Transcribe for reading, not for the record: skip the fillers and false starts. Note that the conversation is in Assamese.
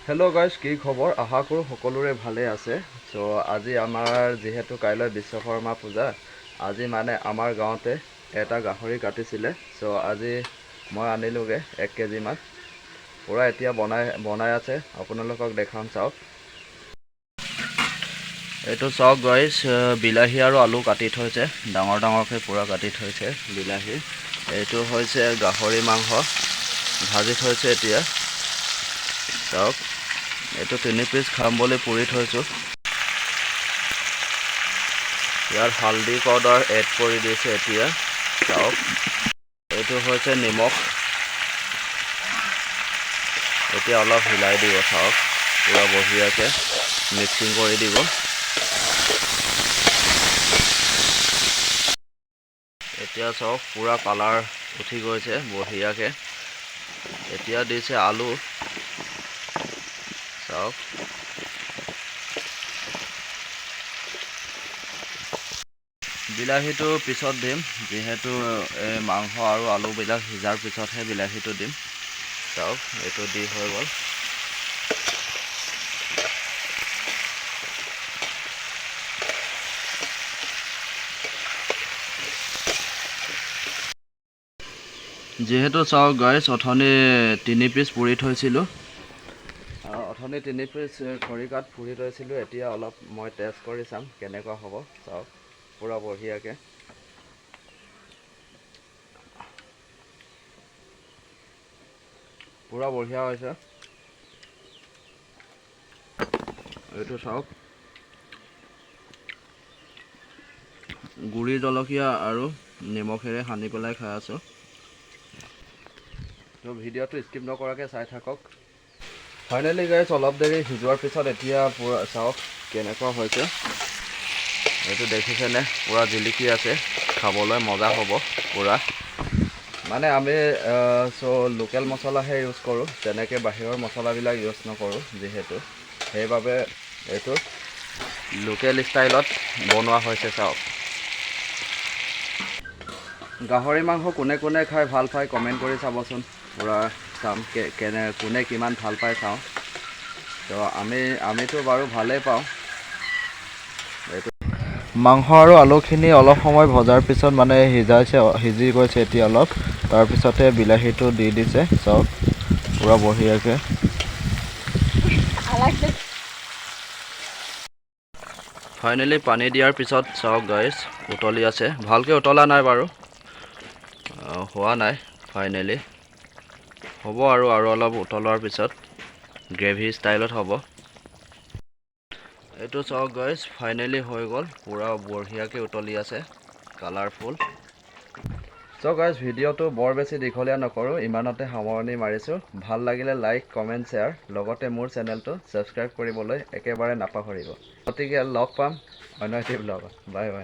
হেল্ল' গাইজ, কি খবৰ? আশা কৰোঁ সকলোৰে ভালে আছে। চ' আজি আমাৰ যিহেতু কাইলৈ বিশ্বকৰ্মা পূজা, আজি মানে আমাৰ গাঁৱতে এটা গাহৰি কাটিছিলে। চ' আজি মই আনিলোগৈ 1 কেজিমান। পূৰা এতিয়া বনাই আছে, আপোনালোকক দেখাম চাওক। এইটো চাওক গাইজ, বিলাহী আৰু আলু কাটি থৈছে, ডাঙৰ ডাঙৰকৈ পূৰা কাটি থৈছে বিলাহী। এইটো হৈছে গাহৰি মাংস, ভাজি থৈছে এতিয়া চাওক। এইটো 3 পিচ খাম বুলি পুৰি থৈছোঁ। ইয়াত হালধি পাউডাৰ এড কৰি দিছে এতিয়া চাওক। এইটো হৈছে নিমখ। এতিয়া অলপ হিলাই দিব চাওক, পূৰা বঢ়িয়াকৈ মিক্সিং কৰি দিব। এতিয়া চাওক, পূৰা কালাৰ উঠি গৈছে বঢ়িয়াকৈ। এতিয়া দিছে আলু চাওক। বিলাহীটো পিছত দিম, যিহেতু এই মাংস আৰু আলুবিলাক সিজাৰ পিছতহে বিলাহীটো দিম চাওক। এইটো দি হৈ গ'ল। যিহেতু চাওক গাইজ, অথনি 3 পিচ পুৰি থৈছিলোঁ, অথনি 3 পিচ খৰিকাত পুৰি থৈছিলোঁ। এতিয়া অলপ মই টেষ্ট কৰি চাম কেনেকুৱা হ'ব চাওক, পূৰা বঢ়িয়াকৈ। পূৰা বঢ়িয়া হৈছে। এইটো চাওক, গুড়ি জলকীয়া আৰু নিমখেৰে সানি পেলাই খাই আছোঁ। তো ভিডিঅ'টো স্কিপ নকৰাকৈ চাই থাকক। ফাইনেলি গাইজ, অলপ দেৰি সিজোৱাৰ পিছত এতিয়া পূৰা চাওক কেনেকুৱা হৈছে। এইটো দেখিছেনে, পূৰা জিলিকি আছে, খাবলৈ মজা হ'ব পূৰা। মানে আমি লোকেল মছলাহে ইউজ কৰোঁ, তেনেকৈ বাহিৰৰ মছলাবিলাক ইউজ নকৰোঁ যিহেতু, সেইবাবে এইটো লোকেল ষ্টাইলত বনোৱা হৈছে চাওক। গাহৰি মাংস কোনে কোনে খাই ভাল পায় কমেণ্ট কৰি চাবচোন। পূৰা চাম কোনে কিমান ভাল পায় চাওঁ। তো আমিতো বাৰু ভালেই পাওঁ। এইটো মাংস আৰু আলুখিনি অলপ সময় ভজাৰ পিছত মানে সিজি গৈছে এতিয়া অলপ। তাৰপিছতে বিলাহীটো দি দিছে চাওক, পূৰা বঢ়িয়াকৈ। ফাইনেলি পানী দিয়াৰ পিছত চাওক গাইজ, উতলি আছে, ভালকৈ উতলা নাই বাৰু, হোৱা নাই। ফাইনেলি হ'ব আৰু অলপ উতলোৱাৰ পিছত গ্ৰেভি ষ্টাইলত হ'ব। এইটো চাওক গাইজ, ফাইনেলি হৈ গ'ল, পূৰা বঢ়িয়াকৈ উতলি আছে, কালাৰফুল। চ' গাইজ, ভিডিঅ'টো বৰ বেছি দীঘলীয়া নকৰোঁ, ইমানতে সামৰণি মাৰিছোঁ। ভাল লাগিলে লাইক, কমেণ্ট, শ্বেয়াৰ, লগতে মোৰ চেনেলটো ছাবস্ক্ৰাইব কৰিবলৈ একেবাৰে নাপাহৰিব। গতিকে লগ পাম অন্য এটি ব্লগত। Bye bye.